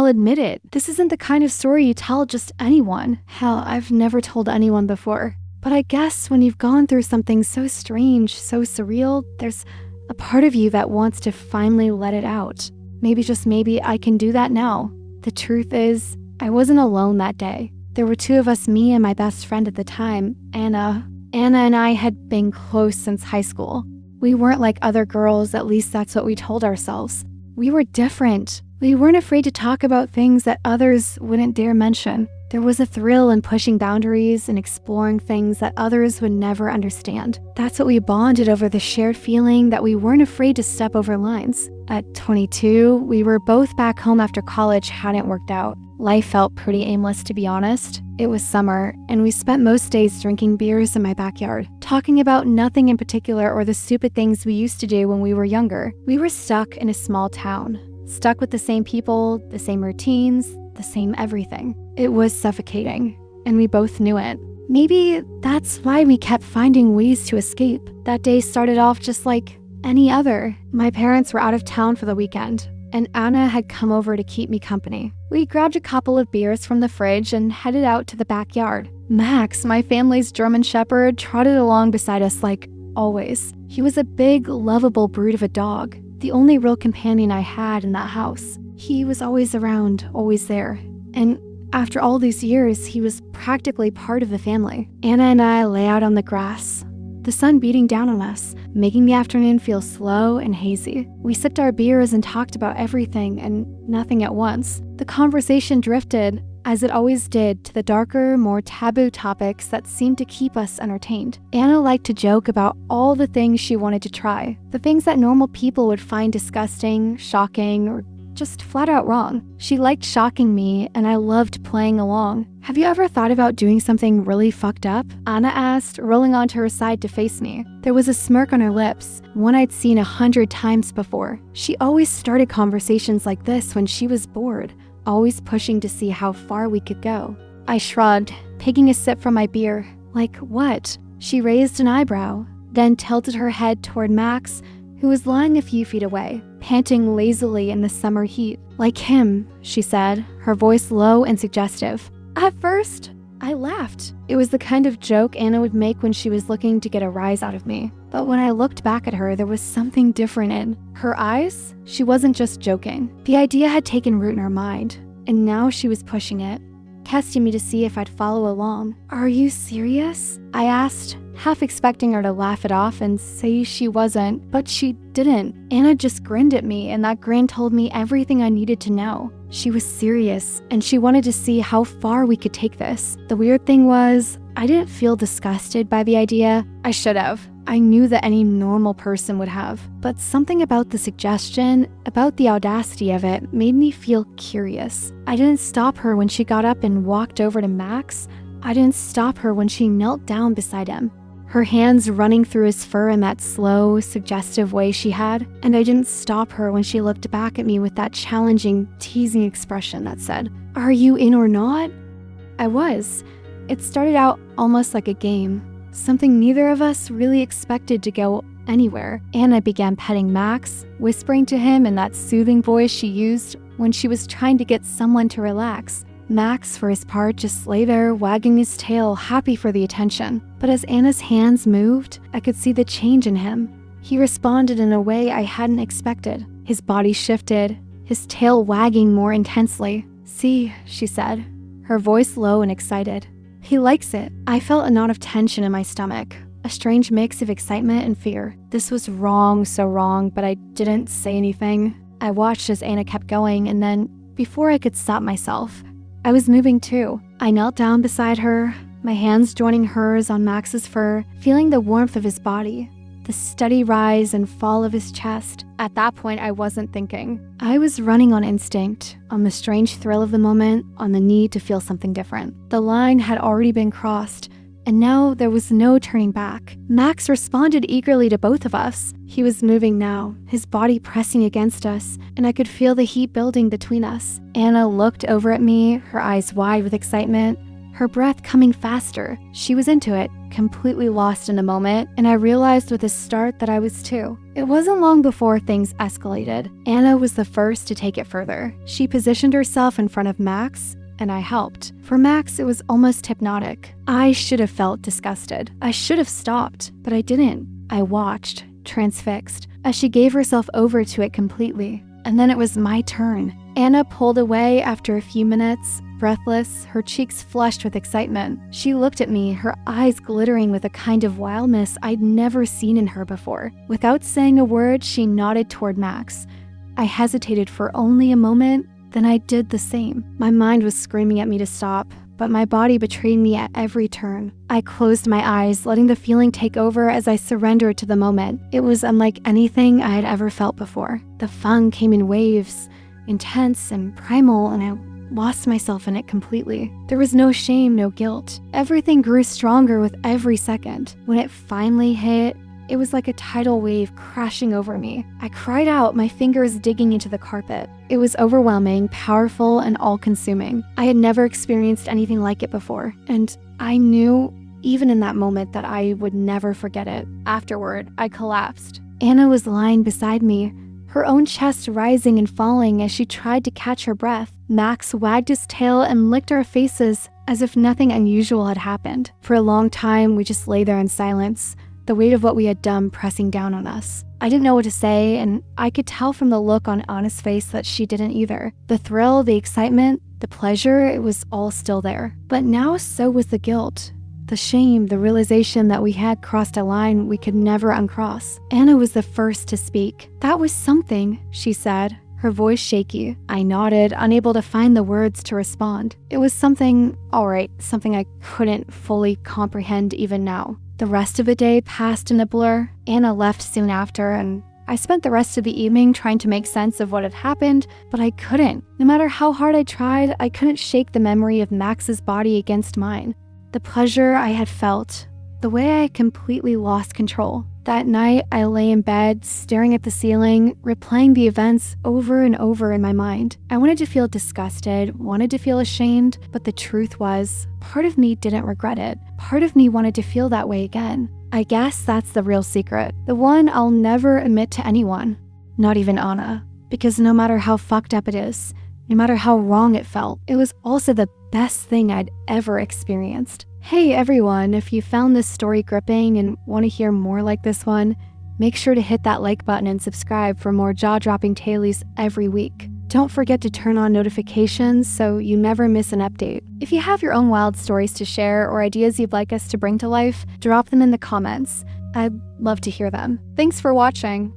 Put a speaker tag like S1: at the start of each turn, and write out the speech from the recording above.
S1: I'll admit it. This isn't the kind of story you tell just anyone. Hell, I've never told anyone before. But I guess when you've gone through something so strange, so surreal, there's a part of you that wants to finally let it out. Maybe, just maybe, I can do that now. The truth is, I wasn't alone that day. There were two of us, me and my best friend at the time, Anna. Anna and I had been close since high school. We weren't like other girls, at least that's what we told ourselves. We were different. We weren't afraid to talk about things that others wouldn't dare mention. There was a thrill in pushing boundaries and exploring things that others would never understand. That's what we bonded over, the shared feeling that we weren't afraid to step over lines. At 22, we were both back home after college hadn't worked out. Life felt pretty aimless, to be honest. It was summer, and we spent most days drinking beers in my backyard, talking about nothing in particular or the stupid things we used to do when we were younger. We were stuck in a small town, stuck with the same people, the same routines, the same everything. It was suffocating, and we both knew it. Maybe that's why we kept finding ways to escape. That day started off just like any other. My parents were out of town for the weekend, and Anna had come over to keep me company. We grabbed a couple of beers from the fridge and headed out to the backyard. Max, my family's German Shepherd, trotted along beside us like always. He was a big, lovable brute of a dog, the only real companion I had in that house. He was always around, always there. And after all these years, he was practically part of the family. Anna and I lay out on the grass, the sun beating down on us, making the afternoon feel slow and hazy. We sipped our beers and talked about everything and nothing at once. The conversation drifted, as it always did, to the darker, more taboo topics that seemed to keep us entertained. Anna liked to joke about all the things she wanted to try, the things that normal people would find disgusting, shocking, or just flat out wrong. She liked shocking me, and I loved playing along. Have you ever thought about doing something really fucked up? Anna asked, rolling onto her side to face me. There was a smirk on her lips, one I'd seen 100 times before. She always started conversations like this when she was bored, always pushing to see how far we could go. I shrugged, taking a sip from my beer. Like what? She raised an eyebrow, then tilted her head toward Max, who was lying a few feet away, panting lazily in the summer heat. Like him, she said, her voice low and suggestive. At first, I laughed. It was the kind of joke Anna would make when she was looking to get a rise out of me. But when I looked back at her, there was something different in her eyes. She wasn't just joking. The idea had taken root in her mind, and now she was pushing it, testing me to see if I'd follow along. Are you serious? I asked, half expecting her to laugh it off and say she wasn't, but she didn't. Anna just grinned at me, and that grin told me everything I needed to know. She was serious, and she wanted to see how far we could take this. The weird thing was, I didn't feel disgusted by the idea. I should have. I knew that any normal person would have. But something about the suggestion, about the audacity of it, made me feel curious. I didn't stop her when she got up and walked over to Max. I didn't stop her when she knelt down beside him, her hands running through his fur in that slow, suggestive way she had. And I didn't stop her when she looked back at me with that challenging, teasing expression that said, "Are you in or not?" I was. It started out almost like a game, something neither of us really expected to go anywhere. Anna began petting Max, whispering to him in that soothing voice she used when she was trying to get someone to relax. Max, for his part, just lay there, wagging his tail, happy for the attention. But as Anna's hands moved, I could see the change in him. He responded in a way I hadn't expected. His body shifted, his tail wagging more intensely. "See," she said, her voice low and excited. "He likes it." I felt a knot of tension in my stomach, a strange mix of excitement and fear. This was wrong, so wrong, but I didn't say anything. I watched as Anna kept going, and then, before I could stop myself, I was moving too. I knelt down beside her, my hands joining hers on Max's fur, feeling the warmth of his body, the steady rise and fall of his chest. At that point, I wasn't thinking. I was running on instinct, on the strange thrill of the moment, on the need to feel something different. The line had already been crossed, and now there was no turning back. Max responded eagerly to both of us. He was moving now, his body pressing against us, and I could feel the heat building between us. Anna looked over at me, her eyes wide with excitement, her breath coming faster. She was into it, completely lost in a moment, and I realized with a start that I was too. It wasn't long before things escalated. Anna was the first to take it further. She positioned herself in front of Max, and I helped. For Max, it was almost hypnotic. I should have felt disgusted. I should have stopped, but I didn't. I watched, transfixed, as she gave herself over to it completely. And then it was my turn. Anna pulled away after a few minutes, breathless, her cheeks flushed with excitement. She looked at me, her eyes glittering with a kind of wildness I'd never seen in her before. Without saying a word, she nodded toward Max. I hesitated for only a moment, then I did the same. My mind was screaming at me to stop, but my body betrayed me at every turn. I closed my eyes, letting the feeling take over as I surrendered to the moment. It was unlike anything I had ever felt before. The fun came in waves, intense and primal, and I lost myself in it completely. There was no shame, no guilt. Everything grew stronger with every second. When it finally hit, it was like a tidal wave crashing over me. I cried out, my fingers digging into the carpet. It was overwhelming, powerful, and all-consuming. I had never experienced anything like it before, and I knew, even in that moment, that I would never forget it. Afterward, I collapsed. Anna was lying beside me, her own chest rising and falling as she tried to catch her breath. Max wagged his tail and licked our faces as if nothing unusual had happened. For a long time, we just lay there in silence, the weight of what we had done pressing down on us. I didn't know what to say, and I could tell from the look on Anna's face that she didn't either. The thrill, the excitement, the pleasure, it was all still there. But now so was the guilt, the shame, the realization that we had crossed a line we could never uncross. Anna was the first to speak. "That was something," she said, her voice shaky. I nodded, unable to find the words to respond. It was something, all right, something I couldn't fully comprehend even now. The rest of the day passed in a blur. Anna left soon after, and I spent the rest of the evening trying to make sense of what had happened, but I couldn't. No matter how hard I tried, I couldn't shake the memory of Max's body against mine. The pleasure I had felt, the way I completely lost control. That night, I lay in bed, staring at the ceiling, replaying the events over and over in my mind. I wanted to feel disgusted, wanted to feel ashamed, but the truth was, part of me didn't regret it. Part of me wanted to feel that way again. I guess that's the real secret, the one I'll never admit to anyone, not even Anna. Because no matter how fucked up it is, no matter how wrong it felt, it was also the best thing I'd ever experienced. Hey everyone, if you found this story gripping and want to hear more like this one, make sure to hit that like button and subscribe for more jaw-dropping tailies every week. Don't forget to turn on notifications so you never miss an update. If you have your own wild stories to share or ideas you'd like us to bring to life, drop them in the comments. I'd love to hear them. Thanks for watching.